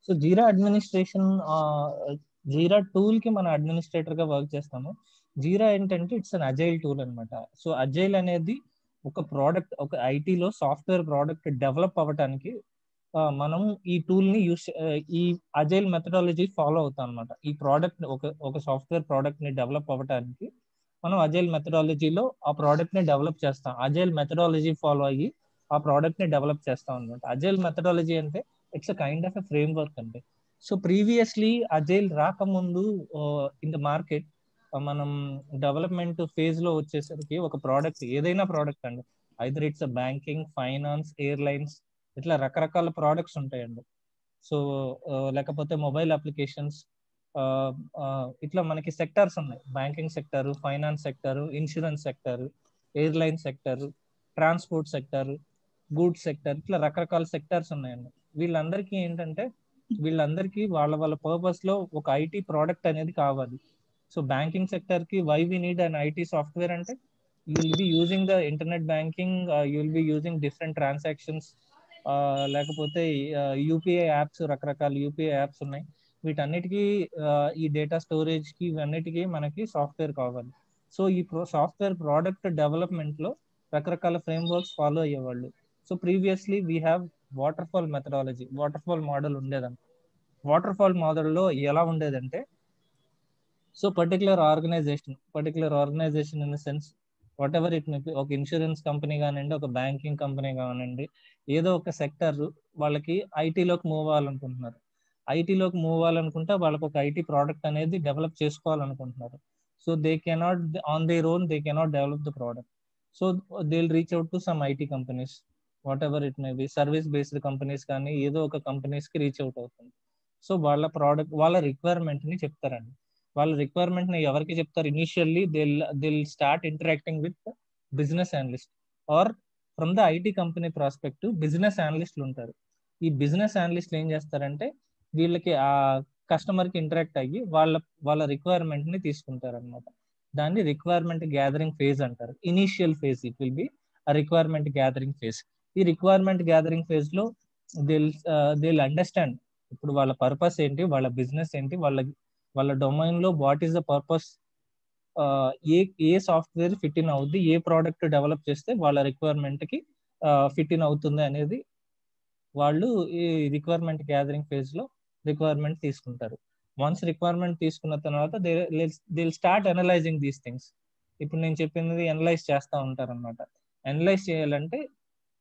So జీరా administration, జీరా tool కి మనం administrator గా వర్క్ చేస్తాము. జీరా ఏంటంటే ఇట్స్ అన్ అజైల్ టూల్ అనమాట. సో అజైల్ అనేది ఒక ప్రోడక్ట్, ఒక ఐటీలో సాఫ్ట్వేర్ ప్రోడక్ట్ డెవలప్ అవ్వటానికి మనం ఈ టూల్ ని ఈ అజైల్ మెథడాలజీ ఫాలో అవుతాం అనమాట. ఈ ప్రోడక్ట్ ఒక సాఫ్ట్వేర్ ప్రోడక్ట్ ని డెవలప్ అవ్వటానికి మనం అజైల్ మెథడాలజీలో ఆ ప్రోడక్ట్ ని డెవలప్ చేస్తాం. అజైల్ మెథడాలజీ ఫాలో అయ్యి ఆ ప్రోడక్ట్ ని డెవలప్ చేస్తాం అనమాట. అజైల్ మెథడాలజీ అంటే it's a kind of a frame work అండి. సో ప్రీవియస్లీ అజైల్ రాకముందు ఇన్ ద మార్కెట్ మనం డెవలప్మెంట్ ఫేజ్ లో వచ్చేసరికి ఒక ప్రోడక్ట్, ఏదైనా ప్రోడక్ట్ అండి, either it's banking, finance, airlines, ఇట్లా రకరకాల ప్రోడక్ట్స్ ఉంటాయండి. సో లేకపోతే మొబైల్ అప్లికేషన్స్, ఇట్లా మనకి సెక్టార్స్ ఉన్నాయి. Banking sector, finance sector, insurance sector, airline sector, transport sector, goods sector, ఇట్లా రకరకాల సెక్టార్స్ ఉన్నాయండి. వీళ్ళందరికీ ఏంటంటే వీళ్ళందరికీ వాళ్ళ వాళ్ళ పర్పస్ లో ఒక ఐటీ ప్రోడక్ట్ అనేది కావాలి. సో బ్యాంకింగ్ సెక్టర్ కి why we need an IT software అంటే you will be using the internet banking, you will be using different transactions, లేకపోతే యూపీఐ యాప్స్, రకరకాల యూపీఐ యాప్స్ ఉన్నాయి. వీటన్నిటికీ ఈ డేటా స్టోరేజ్ కి ఇవన్నిటికీ మనకి సాఫ్ట్వేర్ కావాలి. సో ఈ సాఫ్ట్వేర్ ప్రోడక్ట్ డెవలప్మెంట్ లో రకరకాల ఫ్రేమ్ వర్క్స్ ఫాలో అయ్యేవాళ్ళు. So previously we have waterfall methodology, waterfall model ఉండేదండి. వాటర్ ఫాల్ మోడల్లో ఎలా ఉండేదంటే, so particular organization in the sense whatever it may be, ఒక ఇన్సూరెన్స్ కంపెనీ కానివ్వండి, ఒక బ్యాంకింగ్ కంపెనీ కానివ్వండి, ఏదో ఒక సెక్టర్ వాళ్ళకి ఐటీలోకి మూవ్ అవ్వాలనుకుంటున్నారు. ఐటీలోకి మూవ్ అవ్వాలనుకుంటే వాళ్ళకి ఒక ఐటీ ప్రోడక్ట్ అనేది డెవలప్ చేసుకోవాలనుకుంటున్నారు. So they cannot on their own, they cannot develop the product. So they will reach out to some IT companies, whatever it may be, service based companies కానీ ఏదో ఒక companies కి reach out అవుతుంది. So వాళ్ళ product, వాళ్ళ requirement ని చెప్తారండి. వాళ్ళ రిక్వైర్మెంట్ ని ఎవరికి చెప్తారు? Initially they'll start interacting with business analyst, or from the IT company prospective business అనలిస్టులు ఉంటారు. ఈ బిజినెస్ అనలిస్టులు ఏం చేస్తారంటే వీళ్ళకి ఆ కస్టమర్ కి ఇంటరాక్ట్ అయ్యి వాళ్ళ రిక్వైర్మెంట్ ని తీసుకుంటారు అనమాట. దాన్ని రిక్వైర్మెంట్ గ్యాదరింగ్ ఫేజ్ అంటారు. Initial phase it will be requirement gathering phase. ఈ రిక్వైర్మెంట్ గ్యాదరింగ్ ఫేజ్ లో దిల్ అండర్స్టాండ్ ఇప్పుడు వాళ్ళ పర్పస్ ఏంటి, వాళ్ళ బిజినెస్ ఏంటి, వాళ్ళ డొమైన్ లో what is the purpose, A software fit in అవుద్ది, ఏ ప్రోడక్ట్ డెవలప్ చేస్తే వాళ్ళ రిక్వైర్మెంట్ కి ఫిట్ ఇన్ అవుతుంది అనేది వాళ్ళు ఈ రిక్వైర్మెంట్ గ్యాదరింగ్ ఫేజ్ లో రిక్వైర్మెంట్ తీసుకుంటారు. వన్స్ రిక్వైర్మెంట్ తీసుకున్న తర్వాత they start analysing these things. ఇప్పుడు నేను చెప్పింది అనలైజ్ చేస్తూ ఉంటారు అనమాట. అనలైజ్ చేయాలంటే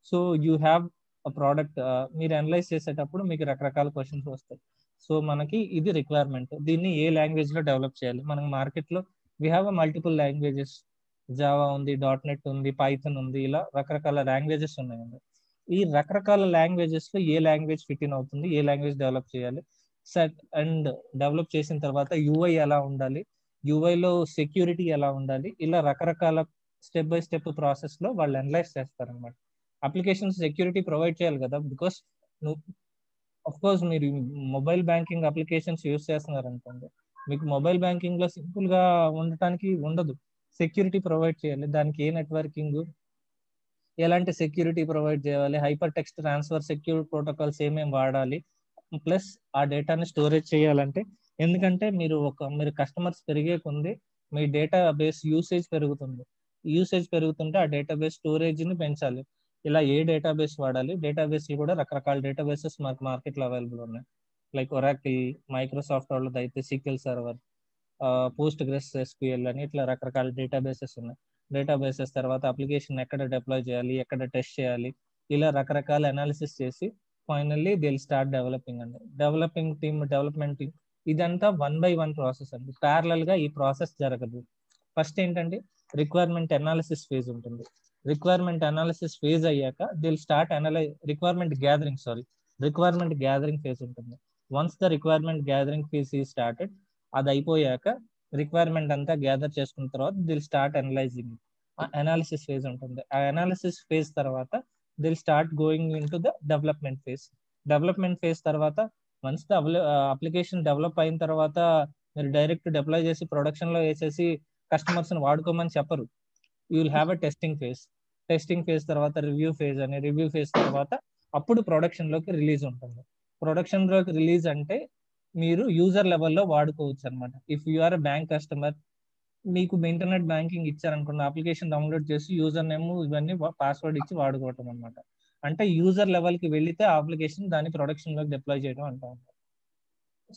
so you have a product, మీరు అనలైజ్ చేసేటప్పుడు మీకు రకరకాల క్వశ్చన్స్ వస్తాయి. సో మనకి ఇది రిక్వైర్మెంట్, దీన్ని ఏ లాంగ్వేజ్ లో డెవలప్ చేయాలి. మనకి మార్కెట్ లో we have multiple languages, Java ఉంది, .NET ఉంది, పైథన్ ఉంది, ఇలా రకరకాల లాంగ్వేజెస్ ఉన్నాయండి. ఈ రకరకాల లాంగ్వేజెస్ లో ఏ లాంగ్వేజ్ ఫిట్ ఇన్ అవుతుంది, ఏ లాంగ్వేజ్ డెవలప్ చేయాలి, సెట్ అండ్ డెవలప్ చేసిన తర్వాత యూఐ ఎలా ఉండాలి, యూఐలో సెక్యూరిటీ ఎలా ఉండాలి, ఇలా రకరకాల స్టెప్ బై స్టెప్ ప్రాసెస్ లో వాళ్ళు అనలైజ్ చేస్తారనమాట. అప్లికేషన్ సెక్యూరిటీ ప్రొవైడ్ చేయాలి కదా, బికాస్ ఆఫ్ కోర్స్ మీరు మొబైల్ బ్యాంకింగ్ అప్లికేషన్స్ యూస్ చేస్తున్నారు అనుకోండి, మీకు మొబైల్ బ్యాంకింగ్ లో సింపుల్ గా ఉండటానికి ఉండదు, సెక్యూరిటీ ప్రొవైడ్ చేయాలి. దానికి ఏ నెట్వర్కింగ్, ఎలాంటి సెక్యూరిటీ ప్రొవైడ్ చేయాలి, hyper text transfer secure protocols ఏమేమి వాడాలి, ప్లస్ ఆ డేటాని స్టోరేజ్ చేయాలంటే, ఎందుకంటే మీరు కస్టమర్స్ పెరిగే కొంది మీ డేటా బేస్ యూసేజ్ పెరుగుతుంది. యూసేజ్ పెరుగుతుంటే ఆ డేటా బేస్ స్టోరేజ్ ని పెంచాలి. ఇలా ఏ డేటాబేస్ వాడాలి, డేటాబేస్ కూడా రకరకాల డేటాబేసెస్ మనకు మార్కెట్ లో అవైలబుల్ ఉన్నాయి. లైక్ ఒరాకిల్, మైక్రోసాఫ్ట్ వాళ్ళది అయితే SQL సర్వర్, పోస్ట్ గ్రెస్ SQL అని, ఇట్లా రకరకాల డేటాబేసెస్ ఉన్నాయి. డేటాబేసెస్ తర్వాత అప్లికేషన్ ఎక్కడ డిప్లాయ్ చేయాలి, ఎక్కడ టెస్ట్ చేయాలి, ఇలా రకరకాల అనాలిసిస్ చేసి finally they will start developing అండి. డెవలప్మెంట్ టీమ్ ఇదంతా 1 by 1 ప్రాసెస్ అండి. ప్యారలల్ గా ఈ ప్రాసెస్ జరగదు. ఫస్ట్ ఏంటంటే రిక్వైర్మెంట్ అనాలిసిస్ ఫేజ్ ఉంటుంది. రిక్వైర్మెంట్ అనాలిసిస్ ఫేజ్ అయ్యాక they will start requirement gathering phase ఉంటుంది. Once the requirement gathering phase is started, అది అయిపోయాక రిక్వైర్మెంట్ అంతా గ్యాదర్ చేసుకున్న తర్వాత they'll start analysing. Analysis phase ఉంటుంది. ఆ అనాలిసిస్ ఫేజ్ తర్వాత they'll start going into the development phase. Development phase తర్వాత వన్స్ ద అప్లికేషన్ డెవలప్ అయిన తర్వాత మీరు డైరెక్ట్ డిప్లాయ్ చేసి ప్రొడక్షన్ లో వేసేసి కస్టమర్స్ ని వాడుకోమని చెప్పరు. You will have a testing phase తర్వాత రివ్యూ ఫేజ్ తర్వాత అప్పుడు ప్రొడక్షన్ లోకి రిలీజ్ ఉంటుంది. ప్రొడక్షన్ లోకి రిలీజ్ అంటే మీరు యూజర్ లెవెల్లో వాడుకోవచ్చు అనమాట. If you or bank customer, మీకు ఇంటర్నెట్ బ్యాంకింగ్ ఇచ్చారనుకున్న అప్లికేషన్ డౌన్లోడ్ చేసి యూజర్ నేమ్ ఇవన్నీ పాస్వర్డ్ ఇచ్చి వాడుకోవటం అనమాట. అంటే యూజర్ లెవెల్ కి వెళ్తే ఆ అప్లికేషన్ దాన్ని ప్రొడక్షన్ లోకి డిప్లాయ్ చేయడం అంటా ఉంటారు.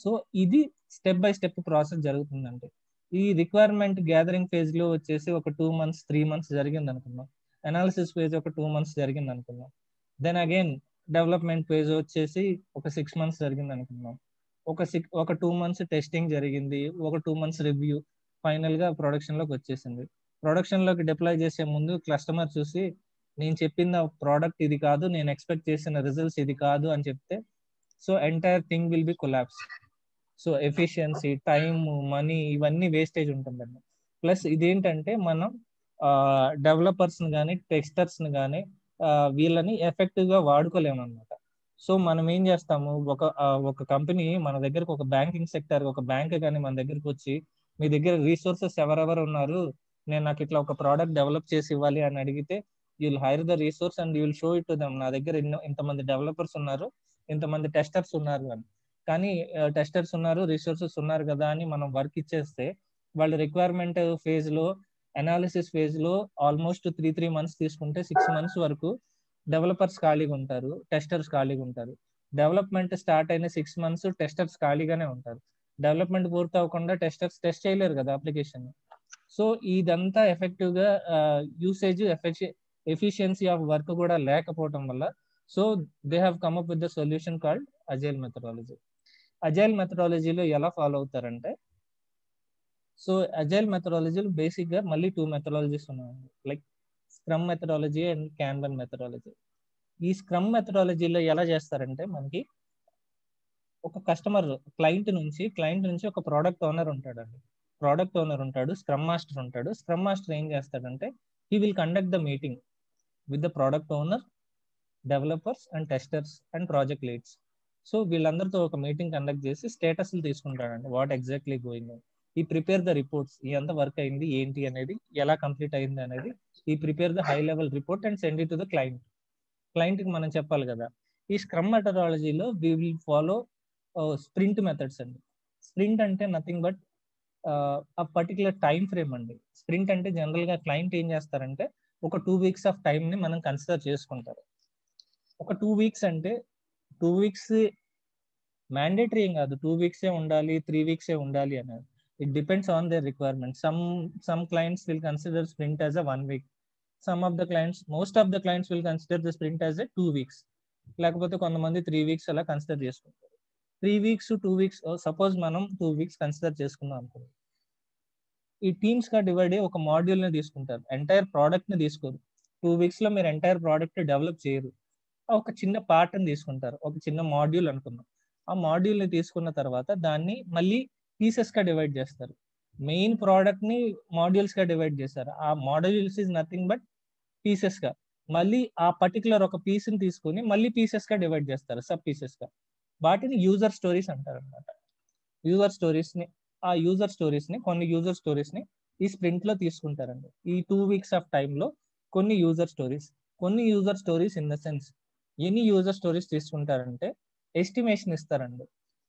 సో ఇది స్టెప్ బై స్టెప్ ప్రాసెస్ జరుగుతుందండి. ఈ రిక్వైర్మెంట్ గ్యాదరింగ్ ఫేజ్ లో వచ్చేసి ఒక 2 months 3 months జరిగింది అనుకున్నాం. అనాలిసిస్ ఫేజ్ ఒక 2 months జరిగింది అనుకున్నాం. దెన్ అగైన్ డెవలప్మెంట్ ఫేజ్ వచ్చేసి ఒక 6 months జరిగింది అనుకున్నాం. ఒక 2 months టెస్టింగ్ జరిగింది, ఒక 2 months రివ్యూ, ఫైనల్ గా ప్రొడక్షన్ లోకి వచ్చేసింది. ప్రొడక్షన్ లోకి డిప్లాయ్ చేసే ముందు కస్టమర్ చూసి నేను చెప్పిన ప్రోడక్ట్ ఇది కాదు, నేను ఎక్స్పెక్ట్ చేసిన రిజల్ట్స్ ఇది కాదు అని చెప్తే so entire thing will be collapse. So efficiency, time, money ఇవన్నీ వేస్టేజ్ ఉంటుందండి. ప్లస్ ఇదేంటంటే మనం డెవలపర్స్ ని కానీ టెస్టర్స్ ని కానీ వీళ్ళని ఎఫెక్టివ్ గా వాడుకోలేము అనమాట. సో మనం ఏం చేస్తాము, ఒక కంపెనీ మన దగ్గరకు, ఒక బ్యాంకింగ్ సెక్టర్, ఒక బ్యాంక్ కానీ మన దగ్గరకు వచ్చి మీ దగ్గర రీసోర్సెస్ ఎవరెవరు ఉన్నారు, నాకు ఇట్లా ఒక ప్రోడక్ట్ డెవలప్ చేసి ఇవ్వాలి అని అడిగితే you'll hire the resource and you'll show it to them. నా దగ్గర ఇంతమంది డెవలపర్స్ ఉన్నారు, ఇంతమంది టెస్టర్స్ ఉన్నారు అని. కానీ టెస్టర్స్ ఉన్నారు, రిసోర్సెస్ ఉన్నారు కదా అని మనం వర్క్ ఇచ్చేస్తే వాళ్ళ రిక్వైర్మెంట్ ఫేజ్ లో, అనాలిసిస్ ఫేజ్ లో ఆల్మోస్ట్ 3 months తీసుకుంటే 6 months వరకు డెవలపర్స్ ఖాళీగా ఉంటారు, టెస్టర్స్ ఖాళీగా ఉంటారు. డెవలప్మెంట్ స్టార్ట్ అయిన 6 months టెస్టర్స్ ఖాళీగానే ఉంటారు. డెవలప్మెంట్ పూర్తి అవ్వకుండా టెస్టర్స్ టెస్ట్ చేయలేరు కదా అప్లికేషన్. సో ఇదంతా ఎఫెక్టివ్ గా యూసేజ్ ఎఫిషియన్సీ ఆఫ్ వర్క్ కూడా లేకపోవడం వల్ల so they have come up with the solution called agile methodology. Agile మెథడాలజీలో ఎలా ఫాలో అవుతారంటే, సో అజైల్ మెథడాలజీలో బేసిక్ గా మళ్ళీ 2 మెథడాలజీస్ ఉన్నాయండి, like scrum methodology and kanban methodology. ఈ స్క్రమ్ మెథడాలజీలో ఎలా చేస్తారంటే, మనకి ఒక క్లయింట్ నుంచి ఒక ప్రోడక్ట్ ఓనర్ ఉంటాడండి. ప్రోడక్ట్ ఓనర్ ఉంటాడు, స్క్రమ్ మాస్టర్ ఉంటాడు. స్క్రమ్ మాస్టర్ ఏం చేస్తాడంటే he will conduct the meeting with the product owner, developers and testers and project leads. So వీళ్ళందరితో ఒక మీటింగ్ కండక్ట్ చేసి స్టేటస్లు తీసుకుంటాడండి, what exactly going on. He prepare the reports, ఎంత వర్క్ అయింది ఏంటి అనేది, ఎలా కంప్లీట్ అయింది అనేది, he prepare the high level report and send it to the client. Client కి మనం చెప్పాలి కదా. ఈ స్క్రమ్ మెథడాలజీలో we will follow sprint methods అండి. స్ప్రింట్ అంటే నథింగ్ బట్ ఆ పర్టికులర్ టైం ఫ్రేమ్ అండి. స్ప్రింట్ అంటే జనరల్ గా క్లయింట్ ఏం చేస్తారంటే ఒక 2 weeks ఆఫ్ టైం ని మనం కన్సిడర్ చేసుకుంటారు. ఒక 2 weeks అంటే 2 weeks మ్యాండేటరీ ఏం కాదు, 2 weeks ఉండాలి, 3 weeks ఉండాలి అనేది. It depends on their requirement. Some clients will consider sprint as a 1 week. Most of the clients will consider the sprint as a 2 weeks. లేకపోతే కొంతమంది 3 weeks అలా కన్సిడర్ చేసుకుంటారు. 3 weeks to 2 weeks, సపోజ్ మనం 2 weeks consider చేసుకుందాం అనుకోండి. ఈ teams గా divide అయ్యి ఒక మాడ్యూల్ ని తీసుకుంటారు, ఎంటైర్ ప్రోడక్ట్ ని తీసుకోరు. 2 weeks లో మీరు ఎంటైర్ ప్రోడక్ట్ డెవలప్ చేయరు. ఒక చిన్న పార్ట్ ని తీసుకుంటారు, ఒక చిన్న మాడ్యూల్ అనుకున్నాం. ఆ మాడ్యూల్ ని తీసుకున్న తర్వాత దాన్ని మళ్ళీ పీసెస్ గా డివైడ్ చేస్తారు. మెయిన్ ప్రోడక్ట్ ని మాడ్యూల్స్ గా డివైడ్ చేస్తారు. ఆ modules is nothing but pieces గా. మళ్ళీ ఆ పర్టికులర్ ఒక పీస్ ని తీసుకుని మళ్ళీ పీసెస్ గా డివైడ్ చేస్తారు, సబ్ పీసెస్ గా. వాటిని యూజర్ స్టోరీస్ అంటారు అనమాట. యూజర్ స్టోరీస్ ని కొన్ని యూజర్ స్టోరీస్ ని ఈ స్ప్రింట్ లో తీసుకుంటారండి. ఈ 2 weeks ఆఫ్ టైంలో కొన్ని user stories in the sense ఎన్ని యూజర్ స్టోరీస్ తీసుకుంటారంటే ఎస్టిమేషన్ ఇస్తారండి.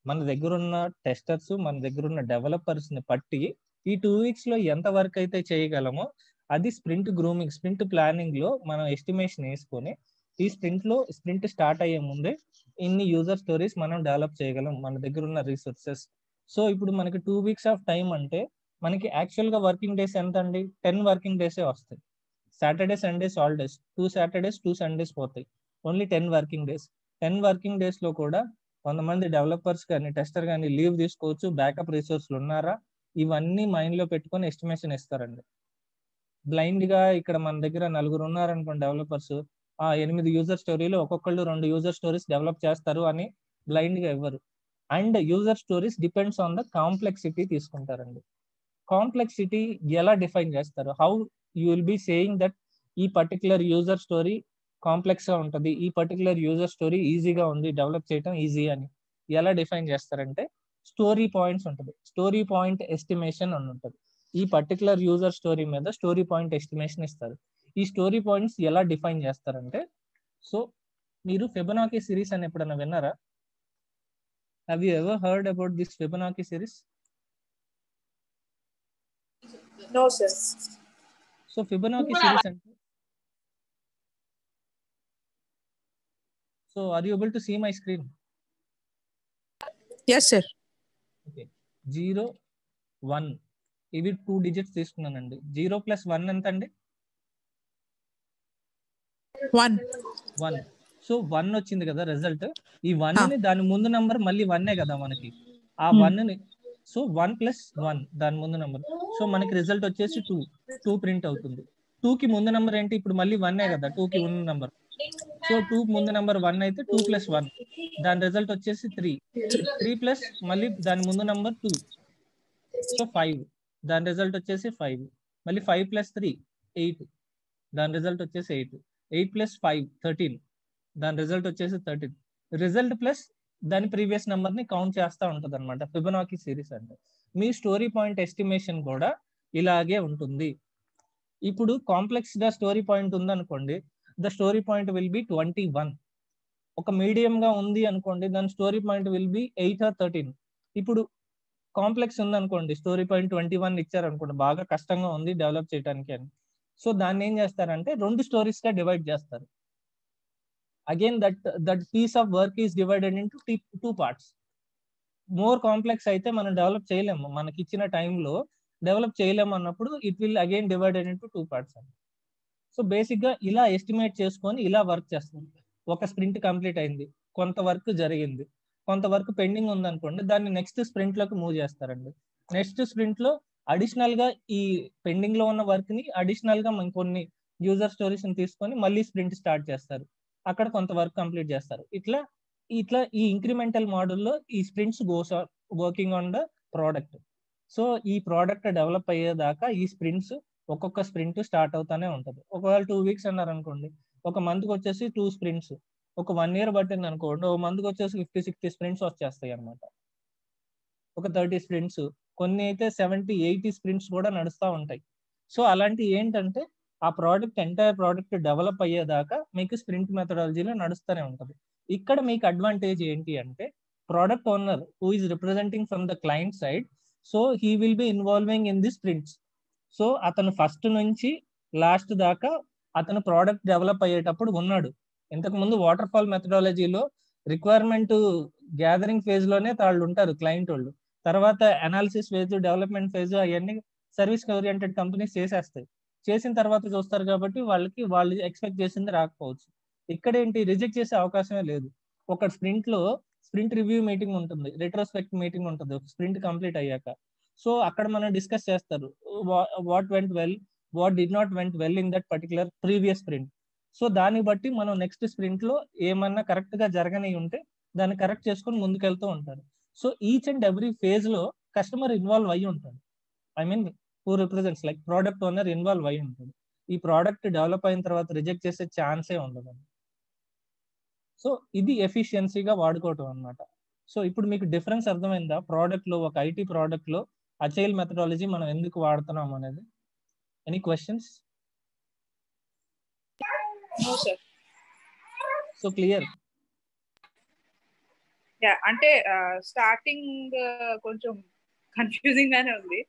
మన దగ్గర ఉన్న టెస్టర్స్, మన దగ్గర ఉన్న డెవలపర్స్ ని బట్టి ఈ 2 weeks లో ఎంత వర్క్ అయితే చేయగలమో అది స్ప్రింట్ గ్రూమింగ్, స్ప్రింట్ ప్లానింగ్ లో మనం ఎస్టిమేషన్ వేసుకొని ఈ స్ప్రింట్ స్టార్ట్ అయ్యే ముందే ఇన్ని యూజర్ స్టోరీస్ మనం డెవలప్ చేయగలం మన దగ్గర ఉన్న రిసోర్సెస్. సో ఇప్పుడు మనకి 2 weeks ఆఫ్ టైం అంటే మనకి యాక్చువల్ గా వర్కింగ్ డేస్ ఎంత అండి, 10 వర్కింగ్ డేసే వస్తాయి. Saturday Sundays holidays, 2 Saturdays 2 Sundays పోతాయి. Only 10 working days. 10 working days లో కూడా కొంతమంది డెవలపర్స్ కానీ టెస్టర్ కానీ లీవ్ తీసుకోవచ్చు, బ్యాకప్ రిసోర్స్లు ఉన్నారా, ఇవన్నీ మైండ్ లో పెట్టుకొని ఎస్టిమేషన్ ఇస్తారండి. బ్లైండ్ గా ఇక్కడ మన దగ్గర 4 ఉన్నారనుకోండి డెవలపర్స్, 8 యూజర్ స్టోరీలు ఒక్కొక్కళ్ళు 2 యూజర్ స్టోరీస్ డెవలప్ చేస్తారు అని బ్లైండ్ గా ఇవ్వరు. And user stories depends on the complexity తీసుకుంటారండి. కాంప్లెక్సిటీ ఎలా డిఫైన్ చేస్తారు, how you will be saying that ఈ పర్టికులర్ యూజర్ స్టోరీ కాంప్లెక్స్ గా ఉంటుంది, ఈ పర్టికులర్ యూజర్ స్టోరీ ఈజీగా ఉంది డెవలప్ చేయడం ఈజీ అని ఎలా డిఫైన్ చేస్తారంటే స్టోరీ పాయింట్స్ ఉంటుంది, స్టోరీ పాయింట్ ఎస్టిమేషన్ అని ఉంటుంది. ఈ పర్టికులర్ యూజర్ స్టోరీ మీద స్టోరీ పాయింట్ ఎస్టిమేషన్ ఇస్తారు. ఈ స్టోరీ పాయింట్స్ ఎలా డిఫైన్ చేస్తారంటే, సో మీరు ఫిబొనాకీ సిరీస్ అని ఎప్పుడైనా విన్నారా? Have you ever heard about this Fibonacci series? No, sir. So Fibonacci series అంటే, so are you able to see my screen? Yes, sir. Okay. 0, 1 ఇవి 2 digits తీసుకున్నానండి. 0 + 1 ఎంత అండి? 1. 1. సో 1 వచ్చింది కదా రిజల్ట్. ఈ 1 ని దాని ముందు నంబర్ మళ్ళీ 1 కదా మనకి. ఆ 1 ని సో 1 + 1 దాని ముందు నంబర్. సో మనకి రిజల్ట్ వచ్చేసి 2. 2 ప్రింట్ అవుతుంది. 2 కి ముందు నంబర్ ఏంటి? ఇప్పుడు మళ్ళీ 1 కదా 2 కి ఉన్న నంబర్. సో 2 ముందు నంబర్ 1 అయితే 2 + 1 దాని రిజల్ట్ వచ్చేసి 3. 3 ప్లస్ మళ్ళీ దాని ముందు నంబర్ 2. సో 5 దాని రిజల్ట్ వచ్చేసి 5. మళ్ళీ 5 + 3 8 దాని రిజల్ట్ వచ్చేసి 8. 8 + 5 13 దాని రిజల్ట్ వచ్చేసి 13. రిజల్ట్ ప్లస్ దాని ప్రీవియస్ నెంబర్ ని కౌంట్ చేస్తూ ఉంటుంది అనమాట ఫిబొనాకీ సిరీస్ అంటే. మీ స్టోరీ పాయింట్ ఎస్టిమేషన్ కూడా ఇలాగే ఉంటుంది. ఇప్పుడు కాంప్లెక్స్ గా స్టోరీ పాయింట్ ఉందనుకోండి, the story point will be 21. ఒక మీడియం గా ఉంది అనుకోండి, దాని story point will be 8 or 13. ఇప్పుడు కాంప్లెక్స్ ఉందనుకోండి, స్టోరీ పాయింట్ 21 ఇచ్చారనుకోండి, బాగా కష్టంగా ఉంది డెవలప్ చేయడానికి అని. సో దాన్ని ఏం చేస్తారంటే 2 స్టోరీస్ గా డివైడ్ చేస్తారు. Again that piece of work is divided into 2 parts. More complex అయితే మనం డెవలప్ చేయలేము, మనకి ఇచ్చిన టైంలో డెవలప్ చేయలేము అన్నప్పుడు it will again divided into 2 parts. So basic గా ఇలా ఎస్టిమేట్ చేసుకొని ఇలా వర్క్ చేస్తుంది. ఒక స్ప్రింట్ కంప్లీట్ అయింది, కొంత వర్క్ జరిగింది, కొంత వర్క్ పెండింగ్ ఉందనుకోండి, దాన్ని నెక్స్ట్ స్ప్రింట్ లోకి మూవ్ చేస్తారండి. నెక్స్ట్ స్ప్రింట్ లో అడిషనల్ గా ఈ పెండింగ్ లో ఉన్న వర్క్ ని అడిషనల్ గా కొన్ని యూజర్ స్టోరీస్ ని తీసుకొని మళ్ళీ స్ప్రింట్ స్టార్ట్ చేస్తారు. అక్కడ కొంత వర్క్ కంప్లీట్ చేస్తారు. ఇట్లా ఇట్లా ఈ ఇంక్రిమెంటల్ మోడల్లో ఈ sprints goes working on the product. So ఈ ప్రోడక్ట్ డెవలప్ అయ్యేదాకా ఈ స్ప్రింట్స్ ఒక్కొక్క స్ప్రింట్ స్టార్ట్ అవుతానే ఉంటుంది. ఒకవేళ 2 weeks అన్నారు అనుకోండి, ఒక మంత్ కి వచ్చేసి 2 sprints. ఒక 1 year పట్టింది అనుకోండి, ఒక మంత్ కి వచ్చేసి 50-60 sprints వచ్చేస్తాయి అనమాట. ఒక 30 sprints, కొన్ని అయితే 70-80 sprints కూడా నడుస్తూ ఉంటాయి. సో అలాంటి ఏంటంటే ఆ ప్రోడక్ట్ ఎంటైర్ ప్రోడక్ట్ డెవలప్ అయ్యేదాకా మీకు స్ప్రింట్ మెథడాలజీలో నడుస్తూనే ఉంటుంది. ఇక్కడ మీకు అడ్వాంటేజ్ ఏంటి అంటే, product owner who is representing from the client side, so he will be involving in the sprints. So అతను ఫస్ట్ నుంచి లాస్ట్ దాకా అతను ప్రోడక్ట్ డెవలప్ అయ్యేటప్పుడు ఉన్నాడు. ఇంతకు ముందు వాటర్ ఫాల్ మెథడాలజీలో రిక్వైర్మెంట్ గ్యాదరింగ్ ఫేజ్ లోనే వాళ్ళు ఉంటారు క్లయింట్ వాళ్ళు. తర్వాత అనాలిసిస్ ఫేజ్, డెవలప్మెంట్ ఫేజ్ అవన్నీ సర్వీస్ ఓరియంటెడ్ కంపెనీస్ చేసేస్తాయి. చేసిన తర్వాత చూస్తారు కాబట్టి వాళ్ళకి వాళ్ళు ఎక్స్పెక్ట్ చేసింది రాకపోవచ్చు. ఇక్కడ ఏంటి, రిజెక్ట్ చేసే అవకాశమే లేదు. ఒక స్ప్రింట్ లో స్ప్రింట్ రివ్యూ మీటింగ్ ఉంటుంది, రెట్రోస్పెక్ట్ మీటింగ్ ఉంటుంది స్ప్రింట్ కంప్లీట్ అయ్యాక. సో అక్కడ మనం డిస్కస్ చేస్తారు what went well, what did not went well in that particular previous sprint. So దాన్ని బట్టి మనం నెక్స్ట్ స్ప్రింట్ లో ఏమన్నా కరెక్ట్ గా జరగని ఉంటే దాన్ని కరెక్ట్ చేసుకొని ముందుకెళ్తూ ఉంటారు. So each and every phase లో కస్టమర్ ఇన్వాల్వ్ అయ్యి ఉంటాడు. I mean who represents like product owner involve అయ్యి ఉంటాడు. ఈ ప్రోడక్ట్ డెవలప్ అయిన తర్వాత రిజెక్ట్ చేసే ఛాన్సే ఉండదు. సో ఇది ఎఫిషియన్సీగా వాడుకోవటం అనమాట. సో ఇప్పుడు మీకు డిఫరెన్స్ అర్థమైందా ప్రోడక్ట్ లో, ఒక ఐటీ ప్రోడక్ట్ లో అజైల్ మెథడాలజీ మనం ఎందుకు వాడుతున్నాం అనేది? Any questions? No, sir. So clear? Yeah, అంటే స్టార్టింగ్ కొంచెం కన్ఫ్యూజింగ్ గానే ఉంది.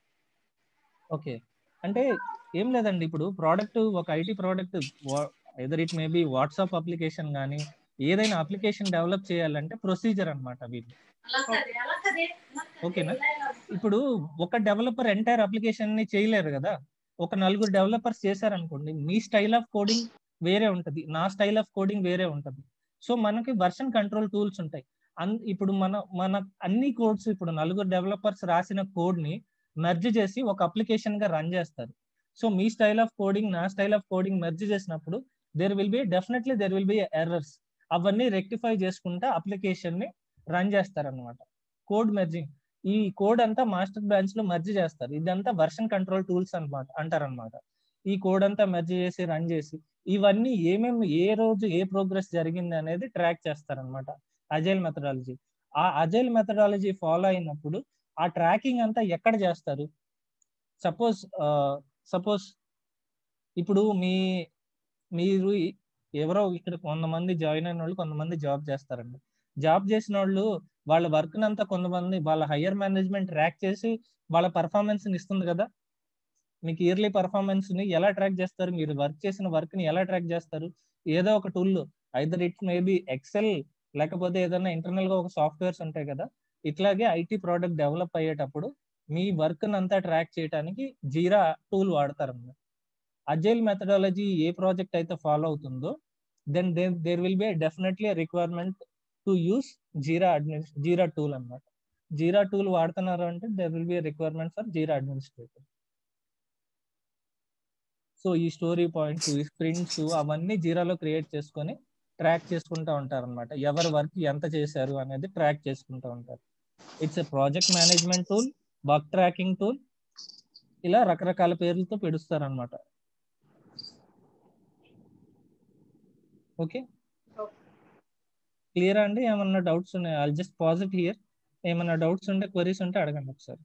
ఓకే, అంటే ఏం లేదండి, ఇప్పుడు ప్రోడక్ట్ ఒక IT product either it may B WhatsApp application కానీ ఏదైనా అప్లికేషన్ డెవలప్ చేయాలంటే ప్రొసీజర్ అనమాట వీళ్ళు. ఓకేనా? ఇప్పుడు ఒక డెవలపర్ ఎంటైర్ అప్లికేషన్ ని చేయలేరు కదా. ఒక 4 డెవలపర్స్ చేశారనుకోండి, మీ స్టైల్ ఆఫ్ కోడింగ్ వేరే ఉంటుంది, నా స్టైల్ ఆఫ్ కోడింగ్ వేరే ఉంటుంది. సో మనకి వర్షన్ కంట్రోల్ టూల్స్ ఉంటాయి. ఇప్పుడు మన అన్ని కోడ్స్, ఇప్పుడు 4 డెవలపర్స్ రాసిన కోడ్ ని మెర్జ్ చేసి ఒక అప్లికేషన్ గా రన్ చేస్తారు. So me style of coding, నా స్టైల్ ఆఫ్ కోడింగ్ మెర్జ్ చేసినప్పుడు దేర్ విల్ బి ఎర్రర్స్. అవన్నీ రెక్టిఫై చేసుకుంటా అప్లికేషన్ ని రన్ చేస్తారనమాట. కోడ్ మెర్జింగ్, ఈ కోడ్ అంతా మాస్టర్ బ్రాంచ్ లో మెర్జ్ చేస్తారు. ఇదంతా వర్షన్ కంట్రోల్ టూల్స్ అంటారనమాట. ఈ కోడ్ అంతా మెర్జ్ చేసి రన్ చేసి ఇవన్నీ ఏమేమి ఏ రోజు ఏ ప్రోగ్రెస్ జరిగింది అనేది ట్రాక్ చేస్తారనమాట అజైల్ మెథడాలజీ. ఆ అజైల్ మెథడాలజీ ఫాలో అయినప్పుడు ఆ ట్రాకింగ్ అంతా ఎక్కడ చేస్తారు? సపోజ్ ఇప్పుడు మీరు ఎవరో ఇక్కడ కొంతమంది జాయిన్ అయిన వాళ్ళు కొంతమంది జాబ్ చేస్తారండి. జాబ్ చేసిన వాళ్ళు వాళ్ళ వర్క్ అంతా కొంతమంది వాళ్ళ హయ్యర్ మేనేజ్మెంట్ ట్రాక్ చేసి వాళ్ళ పర్ఫార్మెన్స్ ని ఇస్తుంది కదా. మీకు ఇయర్లీ పర్ఫార్మెన్స్ ని ఎలా ట్రాక్ చేస్తారు, మీరు వర్క్ చేసిన వర్క్ ని ఎలా ట్రాక్ చేస్తారు? ఏదో ఒక tool, either it maybe Excel, లేకపోతే ఏదైనా ఇంటర్నల్ గా ఒక సాఫ్ట్వేర్స్ ఉంటాయి కదా. ఇట్లాగే ఐటీ ప్రోడక్ట్ డెవలప్ అయ్యేటప్పుడు మీ వర్క్ అంతా ట్రాక్ చేయడానికి జీరా టూల్ వాడతారు అన్నమాట. అజైల్ మెథడాలజీ ఏ ప్రాజెక్ట్ అయితే ఫాలో అవుతుందో then there will be definitely requirement to use Jira tool అన్నమాట. జీరా టూల్ వాడుతున్నారు అంటే there will be requirement for Jira administrator. So ఈ స్టోరీ పాయింట్స్, ఈ స్ప్రింట్స్ అవన్నీ జీరాలో క్రియేట్ చేసుకొని ట్రాక్ చేసుకుంటూ ఉంటారు అనమాట. ఎవరి వర్క్ ఎంత చేశారు అనేది ట్రాక్ చేసుకుంటూ ఉంటారు. It's a project management tool, bug tracking tool, ఇలా రకరకాల పేర్లతో పిలుస్తారు అనమాట. ఓకే, క్లియరా అండి? ఏమన్నా డౌట్స్ ఉన్నాయి? I'll just pause it here. ఏమన్నా డౌట్స్ ఉంటే, క్వరీస్ ఉంటే అడగండి ఒకసారి.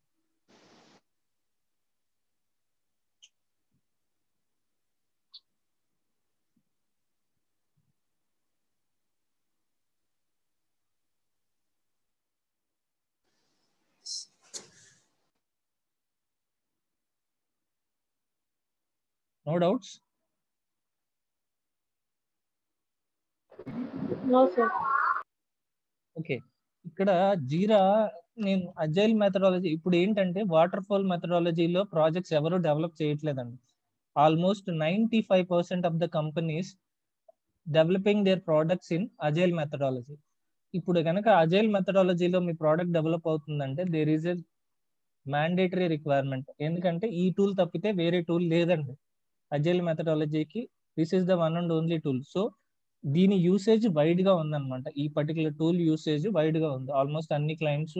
No doubts? No sir. Okay, ఇక్కడ జీరా నేను అజైల్ మెథడాలజీ ఇప్పుడు ఏంటంటే వాటర్ ఫాల్ మెథడాలజీలో ప్రాజెక్ట్స్ ఎవరు డెవలప్ చేయట్లేదండి. Almost 95% of the companies developing their products in agile methodology. ఇప్పుడు కనుక అజైల్ మెథడాలజీలో మీ ప్రోడక్ట్ డెవలప్ అవుతుందంటే there is a mandatory requirement. ఎందుకంటే ఈ టూల్ తప్పితే వేరే టూల్ లేదండి అజైల్ మెథడాలజీకి. This is the one and only tool. So దీని యూసేజ్ వైడ్ గా ఉందన్నమాట. ఈ పర్టికులర్ టూల్ యూసేజ్ వైడ్ గా ఉంది. ఆల్మోస్ట్ అన్ని క్లయింట్స్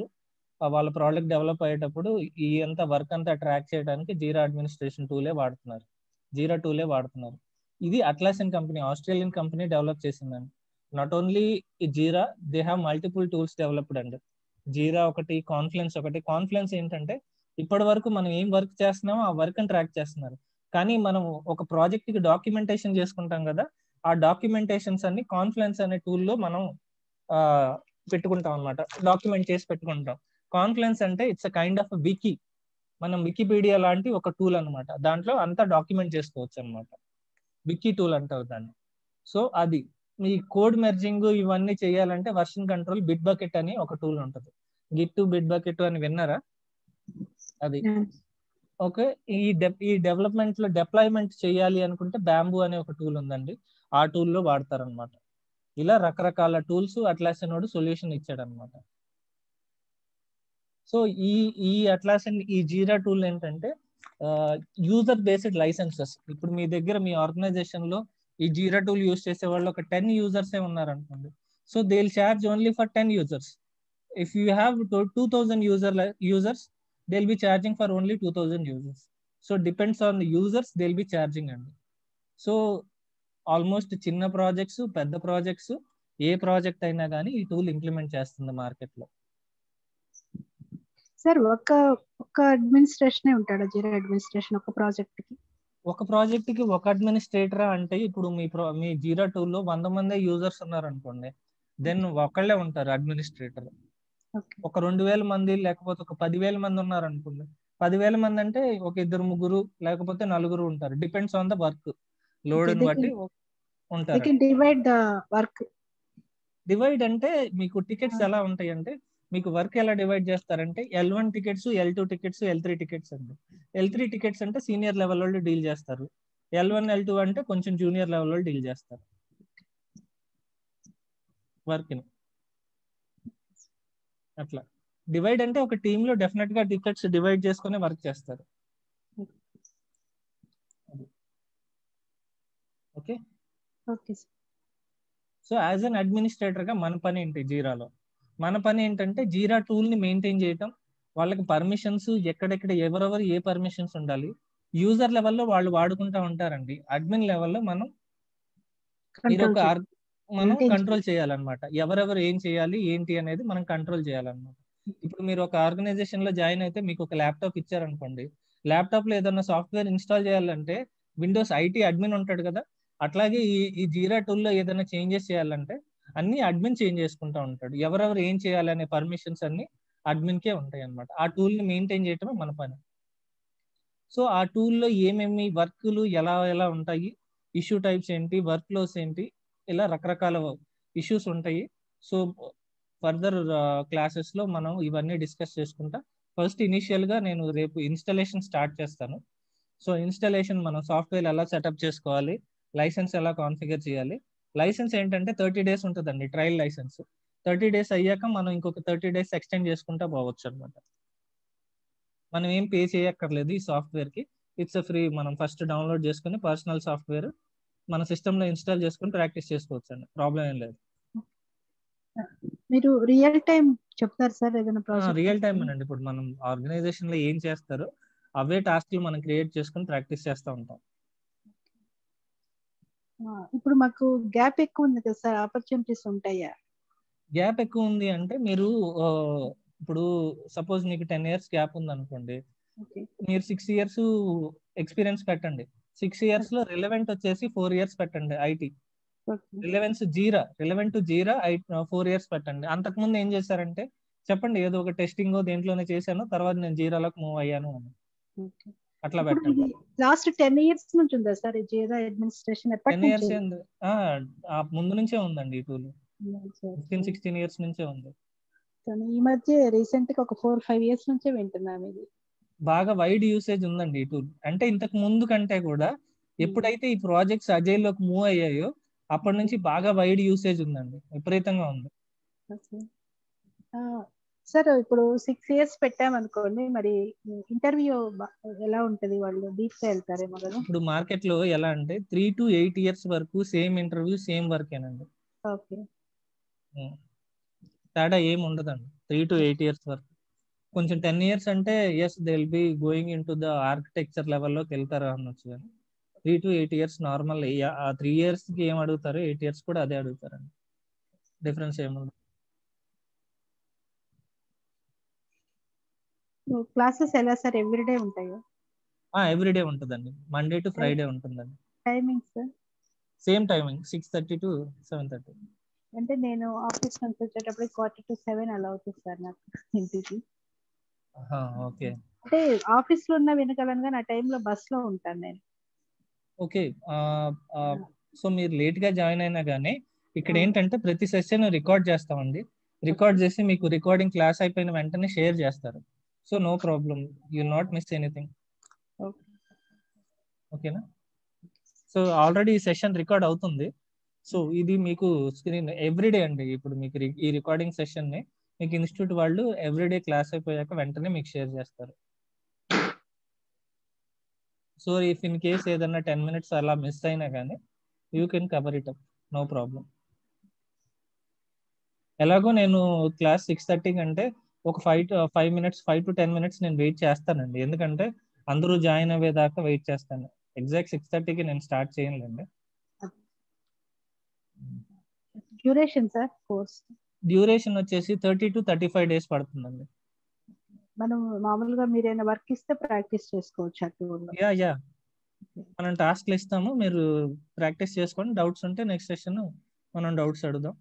వాళ్ళ ప్రోడక్ట్ డెవలప్ అయ్యేటప్పుడు ఈ అంతా వర్క్ అంతా ట్రాక్ చేయడానికి జీరా అడ్మినిస్ట్రేషన్ టూలే వాడుతున్నారు, జీరా టూలే వాడుతున్నారు. ఇది అట్లాసిన్ కంపెనీ, ఆస్ట్రేలియన్ కంపెనీ డెవలప్ చేసిందండి. Not only jeera, they have multiple tools developed అండి. జీరా ఒకటి, కాన్ఫ్లుయెన్స్ ఒకటి. కాన్ఫ్లుయెన్స్ ఏంటంటే ఇప్పటి వరకు మనం ఏం వర్క్ చేస్తున్నామో ఆ వర్క్ ని ట్రాక్ చేస్తున్నారు. కానీ మనం ఒక ప్రాజెక్ట్ కి డాక్యుమెంటేషన్ చేసుకుంటాం కదా, ఆ డాక్యుమెంటేషన్స్ అన్ని కాన్ఫ్లుయెన్స్ అనే టూల్లో మనం పెట్టుకుంటాం అనమాట, డాక్యుమెంట్ చేసి పెట్టుకుంటాం. కాన్ఫ్లుయెన్స్ అంటే it's a kind of wiki, మనం వికీపీడియా లాంటి ఒక టూల్ అనమాట. దాంట్లో అంతా డాక్యుమెంట్ చేసుకోవచ్చు అనమాట, వికీ టూల్ అంటారు దాన్ని. సో అది మీ కోడ్ మెర్జింగ్ ఇవన్నీ చేయాలంటే వర్షన్ కంట్రోల్ బిట్ బకెట్ అని ఒక టూల్ ఉంటుంది. గిట్ టు బిట్ బకెట్ అని విన్నారా? అది ఓకే. ఈ డెవలప్మెంట్ లో డిప్లాయ్మెంట్ చేయాలి అనుకుంటే బ్యాంబూ అనే ఒక టూల్ ఉందండి, ఆ టూల్లో వాడతారనమాట. ఇలా రకరకాల టూల్స్ అట్లాసిన్ వాడు సొల్యూషన్ ఇచ్చాడు అనమాట. సో ఈ అట్లాసిన్ ఈ జీరా టూల్ ఏంటంటే యూజర్ బేస్డ్ లైసెన్సెస్. ఇప్పుడు మీ దగ్గర మీ ఆర్గనైజేషన్ లో ఈ జీరా టూల్ యూజ్ చేసే వాళ్ళు ఒక 10 users ఉన్నారు అనుకోండి. So they will charge only for 10 users. If you have 2000 users, they'll be charging for only 2000 users. So depends on the users, they'll be charging అండి. సో ఆల్మోస్ట్ చిన్న projects, పెద్ద projects, ఏ project అయినా కానీ ఈ tool implement చేస్తుంది market లో. Sir ఒక administration ఉంటాడా జీరా అడ్మినిస్ట్రేషన్ ఒక ప్రాజెక్ట్ కి? ఒక ప్రాజెక్ట్ కి ఒక అడ్మినిస్ట్రేటర్ అంటే ఇప్పుడు మీ జీరా టూల్ లో 100 మంది యూజర్స్ ఉన్నారు అనుకోండి, దెన్ ఒకళ్ళే ఉంటారు అడ్మినిస్ట్రేటర్. ఒక 2000 మంది లేకపోతే ఒక 10,000 మంది ఉన్నారు అనుకోండి, 10,000 మంది అంటే ఒక 2-3 లేకపోతే 4 ఉంటారు. Depends on the work load ని బట్టి ఉంటారు. డివైడ్ అంటే మీకు టికెట్స్ ఎలా ఉంటాయి అంటే, మీకు వర్క్ ఎలా డివైడ్ చేస్తారంటే L1 tickets, L2 tickets, L3 tickets అండి. L3 టికెట్స్ అంటే సీనియర్ లెవెల్ వాళ్ళు డీల్ చేస్తారు, L1 L2 అంటే కొంచెం జూనియర్ లెవెల్ వాళ్ళు డీల్ చేస్తారు వర్క్ ని. అట్లా డివైడ్ అంటే ఒక టీమ్ లో డెఫినెట్ గా టికెట్స్ డివైడ్ చేసుకుని వర్క్ చేస్తారు. Okay. So as an administrator గా మన పని ఏంటి జీరాలో? మన పని ఏంటంటే జీరా టూల్ ని మెయింటైన్ చేయటం, వాళ్ళకి పర్మిషన్స్ ఎక్కడెక్కడ ఎవరెవరు ఏ పర్మిషన్స్ ఉండాలి, యూజర్ లెవెల్లో వాళ్ళు వాడుకుంటా ఉంటారండి. అడ్మిన్ లెవెల్లో మనం కంట్రోల్ చేయాలన్నమాట. ఎవరెవరు ఏం చేయాలి ఏంటి అనేది మనం కంట్రోల్ చేయాలన్నమాట. ఇప్పుడు మీరు ఒక ఆర్గనైజేషన్ లో జాయిన్ అయితే మీకు ఒక ల్యాప్టాప్ ఇచ్చారనుకోండి, ల్యాప్టాప్ లో ఏదైనా సాఫ్ట్వేర్ ఇన్స్టాల్ చేయాలంటే విండోస్ IT అడ్మిన్ ఉంటాడు కదా, అట్లాగే ఈ జీరా టూల్లో ఏదైనా చేంజెస్ చేయాలంటే అన్ని అడ్మిన్ చేంజ్ చేసుకుంటా ఉంటాడు. ఎవరెవరు ఏం చేయాలనే పర్మిషన్స్ అన్ని అడ్మిన్కే ఉంటాయి అనమాట. ఆ టూల్ని మెయింటైన్ చేయటమే మన పని. సో ఆ టూల్లో ఏమేమి వర్క్లు ఎలా ఎలా ఉంటాయి, ఇష్యూ టైప్స్ ఏంటి, వర్క్ ఫ్లోస్ ఏంటి, ఇలా రకరకాల ఇష్యూస్ ఉంటాయి. సో ఫర్దర్ క్లాసెస్లో మనం ఇవన్నీ డిస్కస్ చేసుకుంటా. ఫస్ట్ ఇనిషియల్గా నేను రేపు ఇన్స్టాలేషన్ స్టార్ట్ చేస్తాను. సో ఇన్స్టాలేషన్ మనం సాఫ్ట్వేర్ ఎలా సెటప్ చేసుకోవాలి, లైసెన్స్ ఎలా కాన్ఫిగర్ చేయాలి. లైసెన్స్ ఏంటంటే 30 days ఉంటుందండి ట్రయల్ లైసెన్స్. 30 days అయ్యాక మనం ఇంకొక 30 days ఎక్స్టెండ్ చేసుకుంటా పోవచ్చు అనమాట. మనం ఏం పే చేయక్కర్లేదు ఈ సాఫ్ట్వేర్కి. It's free. మనం ఫస్ట్ డౌన్లోడ్ చేసుకుని పర్సనల్ సాఫ్ట్వేర్ మన సిస్టంలో ఇన్స్టాల్ చేసుకుని ప్రాక్టీస్ చేసుకోవచ్చు అండి. ప్రాబ్లం ఏం లేదు. మీరు రియల్ టైం చెప్తారు సార్ ఏదైనా ప్రాజెక్ట్? రియల్ టైం అండి. ఇప్పుడు మనం ఆర్గనైజేషన్ లో ఏం చేస్తారో అవే టాస్క్లు మనం క్రియేట్ చేసుకుని ప్రాక్టీస్ చేస్తూ ఉంటాం. ఇప్పుడు మాకు గ్యాప్ ఎక్కువ ఉంది కదా సార్, ఆపర్చునిటీస్ ఉంటాయా? గ్యాప్ ఎక్కువ ఉంది అంటే మీరు ఇప్పుడు సపోజ్ మీకు 10 years గ్యాప్ ఉంది అనుకోండి, మీరు 6 years ఎక్స్పీరియన్స్ పెట్టండి. 6 years లో రిలవెంట్ వచ్చేసి 4 years పెట్టండి. IT relevant to jeera 4 years పెట్టండి. అంతకుముందు ఏం చేశారంటే చెప్పండి, ఏదో ఒక టెస్టింగ్ దేంట్లోనే చేశాను, తర్వాత నేను జీరాలోకి మూవ్ అయ్యాను అని. అట్లా పెట్టండి. లాస్ట్ 10 years నుంచి ఉందా సార్ ఈ జీరా అడ్మినిస్ట్రేషన్? 10 years ముందు నుంచే ఉందండి ఈ టూల్. 15-16 years నుంచే ఉంది. ఈ మధ్య రీసెంట్ గా ఒక 4-5 years నుంచే వింటున్నాను ఇది. బాగా వైడ్ యూసేజ్ ఉందండి ఈ టూల్. అంటే ఇంతకు ముందు కంటే కూడా ఎప్పుడైతే ఈ ప్రాజెక్ట్స్ అజైల్లోకి మూవ్ అయ్యాయో అప్పటి నుంచి బాగా వైడ్ యూసేజ్ ఉందండి, విపరీతంగా ఉంది. సార్ ఇప్పుడు 6 years పెట్టామనుకోండి, మరి ఇంటర్వ్యూ ఎలా ఉంటది? వాళ్ళు డీప్ గా వెళ్తారేమో కదా. ఇప్పుడు మార్కెట్ లో ఎలా అంటే 3 to 8 years వరకు సేమ్ ఇంటర్వ్యూ సేమ్ వర్కేనండి. ఓకే, తేడా ఏమి ఉండదండి 3 to 8 years వరకు. కొంచెం 10 years అంటే as they will be going into the architecture లెవెల్లోకి వెళ్తారు అనొచ్చు. కానీ 3 to 8 years నార్మల్. ఆ 3 years కి ఏం అడుగుతారో 8 years కూడా అదే అడుగుతారండి. డిఫరెన్స్ ఏముండదు. క్లాసెస్ ఎలా సార్? ఎవ్రీడే ఉంటాయా? ఎవ్రీడే ఉంటుందండి. మండే టు ఫ్రైడే ఉంటుందండి. Timings same timing 6:30 to 7:30. అంటే నేను ఆఫీస్ నుంచి వచ్చేటప్పుడు 6:45 అలా అవుతుంది సార్ నాకు ఇంటికి. ఓకే, అంటే ఆఫీస్ లో ఉన్న వినగలను కానీ ఆ టైంలో బస్ లో ఉంటాను నేను. ఓకే. సో మీరు లేట్ గా జాయిన్ అయినా కానీ ఇక్కడ ఏంటంటే ప్రతి సెషన్ రికార్డ్ చేస్తామండి. రికార్డ్ చేసి మీకు రికార్డింగ్ క్లాస్ అయిపోయిన వెంటనే షేర్ చేస్తారు. So no problem, you not miss anything. ఓకేనా? సో ఆల్రెడీ ఈ సెషన్ రికార్డ్ అవుతుంది. సో ఇది మీకు స్క్రీన్ ఎవ్రీడే అండి. ఇప్పుడు మీకు ఈ రికార్డింగ్ సెషన్ ని మీకు ఇన్స్టిట్యూట్ వాళ్ళు ఎవ్రీడే క్లాస్ అయిపోయాక వెంటనే మీకు షేర్ చేస్తారు. సో ఇఫ్ ఇన్ కేస్ ఏదన్నా 10 minutes అలా మిస్ అయినా కానీ you can cover it up, no problem. ఎలాగో నేను క్లాస్ 6:30 అంటే ఒక 5 to 10 minutes నేను వెయిట్ చేస్తానండి. ఎందుకంటే అందరూ జాయిన్ అయ్యేదాకా వెయిట్ చేస్తాను. ఎగ్జాక్ట్ 6:30కి నేను స్టార్ట్ చేయలేండి. Duration sir course? డ్యూరేషన్ వచ్చేసి 30 to 35 days పడుతుందండి. మనం మామూలుగా మీరు ఏమైనా వర్క్ ఇస్తే ప్రాక్టీస్ చేసుకోవచ్చు. యా మనం టాస్క్లు ఇస్తాము, మీరు ప్రాక్టీస్ చేసుకోండి. డౌట్స్ ఉంటే నెక్స్ట్ సెషన్ మనం డౌట్స్ అడుగుదాం.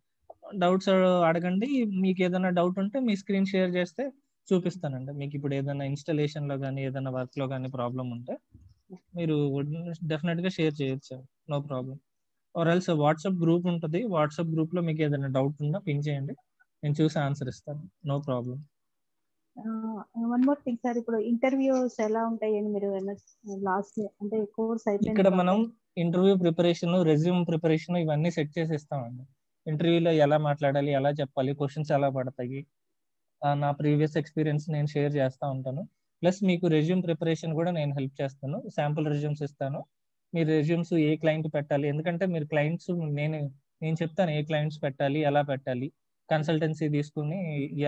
డౌట్స్ అడగండి. మీకు ఏదైనా డౌట్ ఉంటే మీ స్క్రీన్ షేర్ చేస్తే చూపిస్తానండి. మీకు ఇప్పుడు ఏదైనా ఇన్స్టాలేషన్ లో కానీ ఏదైనా వర్క్ లో కానీ ప్రాబ్లం ఉంటే మీరు డెఫినెట్ గా షేర్ చేయొచ్చు, no problem. Or else WhatsApp group ఉంటుంది. వాట్సాప్ గ్రూప్ లో మీకు ఏదైనా డౌట్ ఉందా పింక్ చేయండి, నేను చూసి ఆన్సర్ ఇస్తాను, no problem. One more thing sir, ఇప్పుడు ఇంటర్వ్యూస్ ఎలా ఉంటాయి అని మీరు లాస్ట్ అంటే కోర్స్ అయిపోయింది ఇక్కడ మనం ఇంటర్వ్యూ ప్రిపరేషన్, రెజ్యూమ్ ప్రిపరేషన్ ఇవన్నీ సెట్ చేసి ఇస్తామండి. ఇంటర్వ్యూలో ఎలా మాట్లాడాలి, ఎలా చెప్పాలి, క్వశ్చన్స్ ఎలా పడతాయి, నా ప్రీవియస్ ఎక్స్పీరియన్స్ నేను షేర్ చేస్తూ ఉంటాను. ప్లస్ మీకు రెజ్యూమ్ ప్రిపరేషన్ కూడా నేను హెల్ప్ చేస్తాను. శాంపుల్ రెజ్యూమ్స్ ఇస్తాను. మీరు రెజ్యూమ్స్ ఏ క్లయింట్ పెట్టాలి, ఎందుకంటే మీరు క్లయింట్స్ నేను చెప్తాను ఏ క్లయింట్స్ పెట్టాలి, ఎలా పెట్టాలి, కన్సల్టెన్సీ తీసుకుని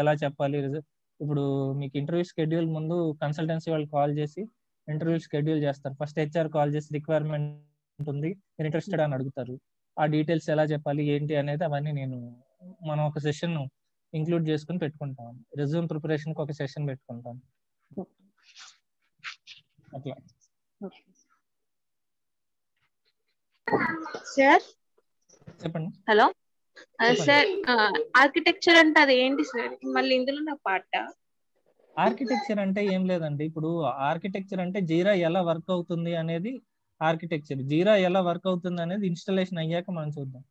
ఎలా చెప్పాలి. ఇప్పుడు మీకు ఇంటర్వ్యూ షెడ్యూల్ ముందు కన్సల్టెన్సీ వాళ్ళు కాల్ చేసి ఇంటర్వ్యూ షెడ్యూల్ చేస్తారు. ఫస్ట్ హెచ్ఆర్ కాల్ చేసి రిక్వైర్మెంట్ ఉంది, మీరు ఇంట్రెస్టెడ్ అని అడుగుతారు. ఆ డీటెయిల్స్ ఎలా చెప్పాలి ఏంటి అనేది అవన్నీ మనం ఒక సెషన్ ఇంక్లూడ్ చేసుకుని పెట్టుకుంటాం. రెజ్యూమ్ ప్రిపరేషన్ కి ఒక సెషన్ పెట్టుకుంటాం అట్లా. సార్ చెప్పండి. హలో సార్ ఆర్కిటెక్చర్ అంటే అది ఏంటి సార్? మళ్ళీ ఇందులో నా పాట ఆర్కిటెక్చర్ అంటే ఏం లేదండి. ఇప్పుడు ఆర్కిటెక్చర్ అంటే జీరా ఎలా వర్క్ అవుతుంది అనేది ఆర్కిటెక్చర్. జీరా ఎలా వర్క్ అవుతుంది అనేది ఇన్స్టాలేషన్ అయ్యాక మనం చూద్దాం.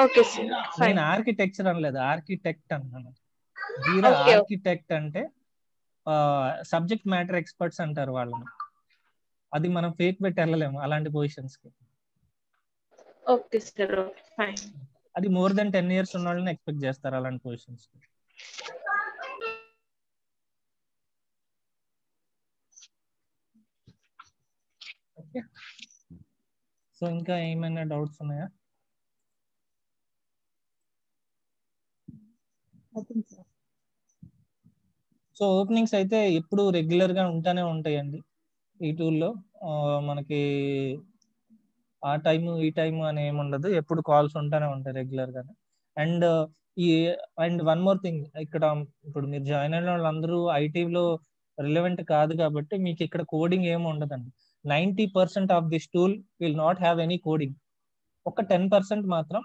ఓకే సార్, నేను ఫైన్. ఆర్కిటెక్చర్ అనలేదు, ఆర్కిటెక్ట్ అన్నాను. జీరా ఓకే ఆర్కిటెక్ట్ అంటే సబ్జెక్ట్ మ్యాటర్ ఎక్స్పర్ట్స్ అంటారు వాళ్ళని. అది మనం ఫేక్ పెట్టి వెళ్ళలేము అలాంటి పొజిషన్స్ కి. Okay sir, okay fine. అది మోర్ దెన్ 10 years ఉన్న వాళ్ళని ఎక్స్పెక్ట్ చేస్తారు అలాంటి పొజిషన్స్ కి. ఓకే, సో ఇంకా ఏమైనా డౌట్స్ ఉన్నాయా? సో ఓపెనింగ్స్ అయితే ఎప్పుడు రెగ్యులర్ గా ఉంటానే ఉంటాయండి ఈ టూల్లో. మనకి ఆ టైము ఈ టైము అని ఏమి ఉండదు, ఎప్పుడు కాల్స్ ఉంటానే ఉంటాయి రెగ్యులర్ గానే. And and one more thing, ఇక్కడ ఇప్పుడు మీరు జాయిన్ అయిన వాళ్ళందరూ ఐటీలో రిలవెంట్ కాదు కాబట్టి మీకు ఇక్కడ కోడింగ్ ఏమి ఉండదండి. 90% of this tool will not have any coding. ఒక 10% మాత్రం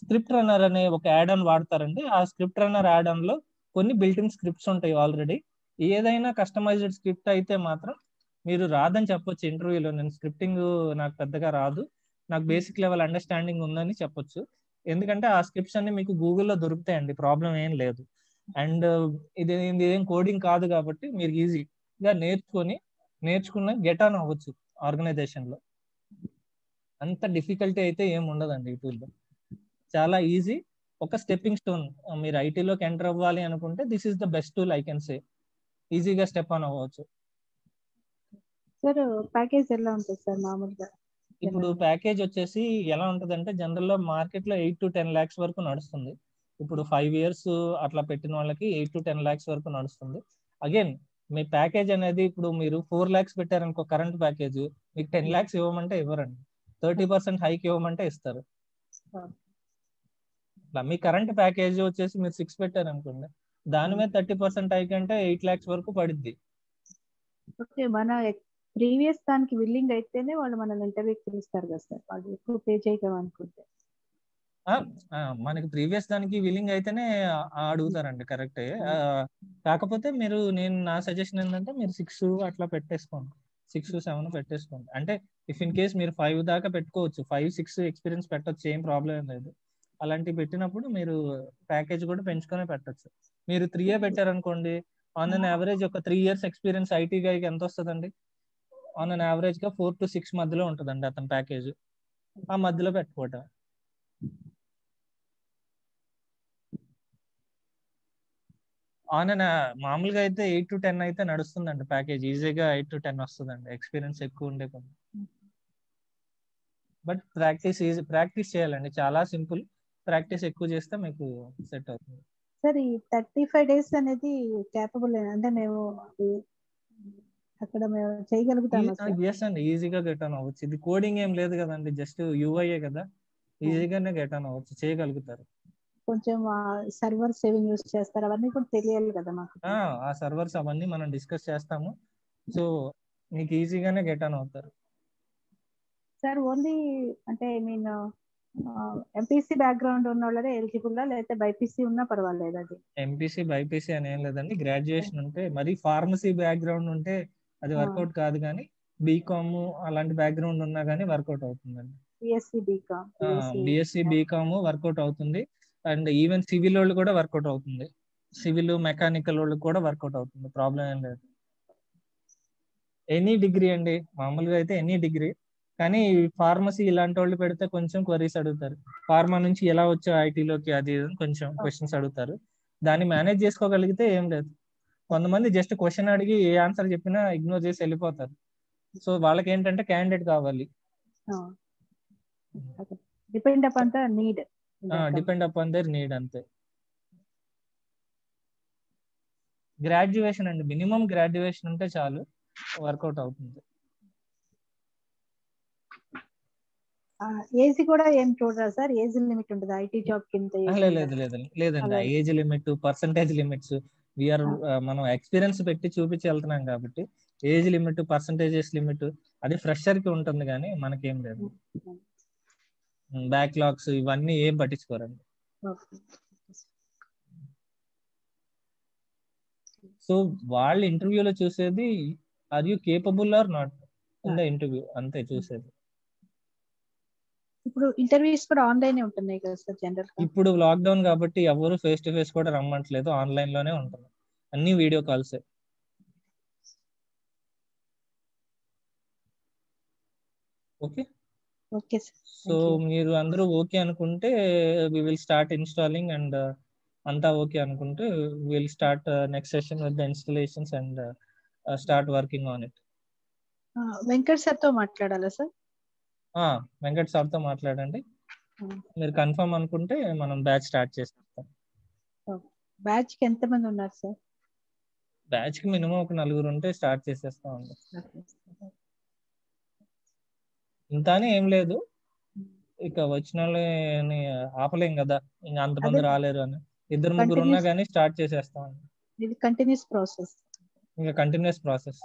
స్క్రిప్ట్ రన్నర్ అనే ఒక యాడ్ ఆన్ వాడతారండి. ఆ స్క్రిప్ట్ రన్నర్ యాడ్ ఆన్ లో కొన్ని బిల్టిన్ స్క్రిప్ట్స్ ఉంటాయి ఆల్రెడీ. ఏదైనా కస్టమైజ్డ్ స్క్రిప్ట్ అయితే మాత్రం మీరు రాదని చెప్పొచ్చు ఇంటర్వ్యూలో, నేను స్క్రిప్టింగ్ నాకు పెద్దగా రాదు, నాకు బేసిక్ లెవెల్ అండర్స్టాండింగ్ ఉందని చెప్పొచ్చు. ఎందుకంటే ఆ స్క్రిప్ట్స్ అన్ని మీకు గూగుల్లో దొరుకుతాయండి, ప్రాబ్లం ఏం లేదు. అండ్ ఇది ఏం కోడింగ్ కాదు కాబట్టి మీరు ఈజీగా నేర్చుకున్న గెట్ ఆన్ అవ్వచ్చు ఆర్గనైజేషన్ లో. అంత డిఫికల్టీ అయితే ఏం ఉండదండి ఈ టూల్లో, చాలా ఈజీ. ఒక స్టెప్పింగ్ స్టోన్. మీరు ఐటీలోకి ఎంటర్ అవ్వాలి అనుకుంటే this is the best tool I can say. ఈజీగా స్టెప్ ఆన్ అవ్వచ్చు. సార్ ప్యాకేజ్ ఎలా ఉంటుంది సార్ మామూలుగా? ఇప్పుడు ప్యాకేజ్ వచ్చేసి ఎలా ఉంటుంది అంటే జనరల్ లో మార్కెట్ లో 8 to 10 lakhs వరకు నడుస్తుంది. ఇప్పుడు 5 years అట్లా పెట్టిన వాళ్ళకి 8 to 10 lakhs వరకు నడుస్తుంది. అగైన్ మీ ప్యాకేజ్ అనేది ఇప్పుడు మీరు 4 lakhs పెట్టారనుకో కరెంట్ ప్యాకేజ్, మీకు 10 lakhs ఇవ్వమంటే ఇవ్వరండి, 30% హైక్ ఇవ్వమంటే ఇస్తారు. ఇట్లా మీ కరెంట్ ప్యాకేజ్ వచ్చేసి మీరు 6 పెట్టారనుకోండి, దాని మీద 30% హైక్ అంటే 8 lakhs వరకు పడుద్ది. ఓకే, మన ప్రీవియస్ దానికి విల్లింగ్ అయితేనే వాళ్ళు మనల్ని ఇంటర్వ్యూకి పిలుస్తారు కదా సార్, వాళ్ళు ఎక్కువ పే చేయగలం అనుకుంటే. మనకి ప్రీవియస్ దానికి విల్లింగ్ అయితేనే అడుగుతారండి, కరెక్టే. కాకపోతే నేను నా సజెషన్ ఏంటంటే మీరు 6 అట్లా పెట్టేసుకోండి, 6-7 పెట్టేసుకోండి. అంటే ఇఫ్ ఇన్ కేస్ మీరు 5 దాకా పెట్టుకోవచ్చు, 5-6 ఎక్స్పీరియన్స్ పెట్టొచ్చు, ఏం ప్రాబ్లం ఏం లేదు. అలాంటివి పెట్టినప్పుడు మీరు ప్యాకేజ్ కూడా పెంచుకొని పెట్టచ్చు. మీరు 3 పెట్టారనుకోండి, ఆన్ అన్ యావరేజ్ ఒక 3 years ఎక్స్పీరియన్స్ ఐటీ గైకి ఎంత వస్తుందండి? ఆన్ అన్ యావరేజ్ గా 4 to 6 మధ్యలో ఉంటుందండి అతని ప్యాకేజ్. ఆ మధ్యలో పెట్టుకోవటం. మామూలుగా అయితే 8 to 10 అయితే నడుస్తుందండి ప్యాకేజ్, ఈజీగా 8 to 10 వస్తుందండి ఎక్స్పీరియన్స్ ఎక్కువ ఉండే కొన్ని. బట్ ప్రాక్టీస్ చేయాలండి, చాలా సింపుల్. ప్రాక్టీస్ ఎక్కువ చేస్తే మీకు సెట్ అవుతుంది. సార్ ఈ 35 days అనేది క్యాపబుల్ అంటే మేము అక్కడ మేము చేయగలుగుతామా సార్? ఎస్ అండి, ఈజీగా గెట్ ఆన్ అవ్వచ్చు. ఇది కోడింగ్ ఏం లేదు కదండి, జస్ట్ యూఐఏ కదా, ఈజీగానే గెట్ ఆన్ అవ్వచ్చు, చేయగలుగుతారు. కొంచెం సర్వర్ సేవింగ్ యూస్ చేస్తారు, అవన్నీ కూడా తెలియాలి కదా మాకు. ఆ సర్వర్స్ అవన్నీ మనం డిస్కస్ చేస్తాము. సో మీకు ఈజీగానే గెట్ ఆన్ అవుతారు. సార్ ఓన్లీ అంటే మీన్ ఎంపీసీ బ్యాక్గ్రౌండ్ ఉన్న వాళ్ళదే ఎలిజిబుల్, లేకపోతే బైపీసీ ఉన్నా పర్వాలేదు? అది ఎంపీసీ బైపీసీ అని ఏం లేదండి, గ్రాడ్యుయేషన్ ఉంటే, మరి ఫార్మసీ బ్యాక్గ్రౌండ్ ఉంటే అది వర్కౌట్ కాదు, కానీ బీకామ్ అలాంటి బ్యాక్గ్రౌండ్ ఉన్నా కానీ వర్కౌట్ అవుతుందండి. బిఎస్సి బీకామ్ వర్కౌట్ అవుతుంది. అండ్ ఈవెన్ సివిల్ వాళ్ళు కూడా వర్కౌట్ అవుతుంది, సివిల్ మెకానికల్ వాళ్ళు కూడా వర్కౌట్ అవుతుంది, ప్రాబ్లం ఏం లేదు. ఎనీ డిగ్రీ అండి, మామూలుగా అయితే ఎనీ డిగ్రీ. కానీ ఫార్మసీ ఇలాంటి వాళ్ళు పెడితే కొంచెం క్వరీస్ అడుగుతారు, ఫార్మా నుంచి ఎలా వచ్చావు ఐటీలోకి, అది కొంచెం క్వశ్చన్స్ అడుగుతారు. దాన్ని మేనేజ్ చేసుకోగలిగితే ఏం లేదు. కొంతమంది జస్ట్ క్వశ్చన్ అడిగి ఏ ఆన్సర్ చెప్పినా ఇగ్నోర్ చేసి వెళ్ళిపోతారు. సో వాళ్ళకి ఏంటంటే క్యాండిడేట్ కావాలి. Depend upon the need. Depend upon their need, అంతే. గ్రాడ్యుయేషన్ అండి, మినిమం గ్రాడ్యుయేషన్ ఉంటే చాలు, వర్కౌట్ అవుతుంది. ఏజ్ కూడా ఏం చూడరా సార్? ఏజ్ లిమిట్ ఉంటుంది ఐటీ జాబ్ కింద? లేదండి, age limit, percentage limits we are మనం ఎక్స్పీరియన్స్ పెట్టి చూపించి వెళ్తున్నాం కాబట్టి ఏజ్ లిమిట్, పర్సంటేజెస్ లిమిట్ అది ఫ్రెషర్ కి ఉంటుంది, కానీ మనకేం లేదు. బ్యాక్లాగ్స్ ఇవన్నీ ఏం పట్టించుకోరండి. ఓకే. సో వాళ్ళు ఇంటర్వ్యూలో చూసేది are you capable or not in the interview, అంతే చూసేది. ఇప్పుడు ఇంటర్వ్యూస్ కూడా ఆన్లైన్ ఉంటున్నాయి కదా సార్ జనరల్ గా. ఇప్పుడు లాక్డౌన్ కాబట్టి ఎవరు ఫేస్ టు ఫేస్ కూడా రమ్మట్లేదు, ఆన్లైన్ లోనే ఉంటుంది, అన్ని వీడియో కాల్సే. Okay okay sir. సో మీరు అందరూ ఓకే అనుకుంటే we will start installing, and అంతా ఓకే అనుకుంటే will start next session with the installations and start working on it. Venkat sir తో మాట్లాడాలా సార్? వెంకట్ సార్తో మాట్లాడండి. మీరు కన్ఫర్మ్ అనుకుంటే మనం బ్యాచ్ స్టార్ట్ చేసేస్తాం. బ్యాచ్ కి ఎంత మంది ఉన్నారు సార్? బ్యాచ్ కి మినిమం ఒక 4 ఉంటే స్టార్ట్ చేసేస్తాం అండి. ఇంత అని ఏం లేదు, ఇక వచ్చిన వాళ్ళని ఆపలేం కదా, ఇంకా అంతమంది రాలేరు అని. 2-3 ఉన్నా కానీ స్టార్ట్ చేసేస్తాం అండి. ఇది కంటిన్యూస్ ప్రాసెస్, ఇంకా కంటిన్యూస్ ప్రాసెస్.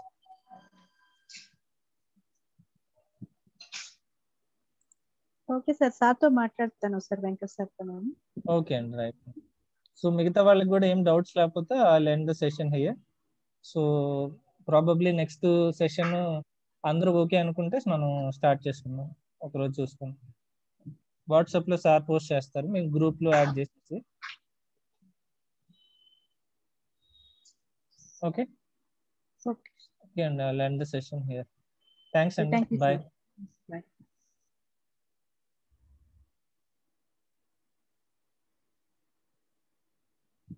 Okay sir. సార్తో మాట్లాడతాను సార్, వెంకట్ సార్తో. ఓకే అండి, రైట్. సో మిగతా వాళ్ళకి కూడా ఏం డౌట్స్ లేకపోతే I'll end the session here. So probably next session అందరూ ఓకే అనుకుంటే మనం స్టార్ట్ చేసుకుందాం, ఒకరోజు చూసుకుందాం. వాట్సాప్ లో సార్ పోస్ట్ చేస్తారు, మీకు గ్రూప్ లో యాడ్ చేసేసి. ఓకే ఓకే అండి, I'll end the session here. Thanks అండి, బాయ్.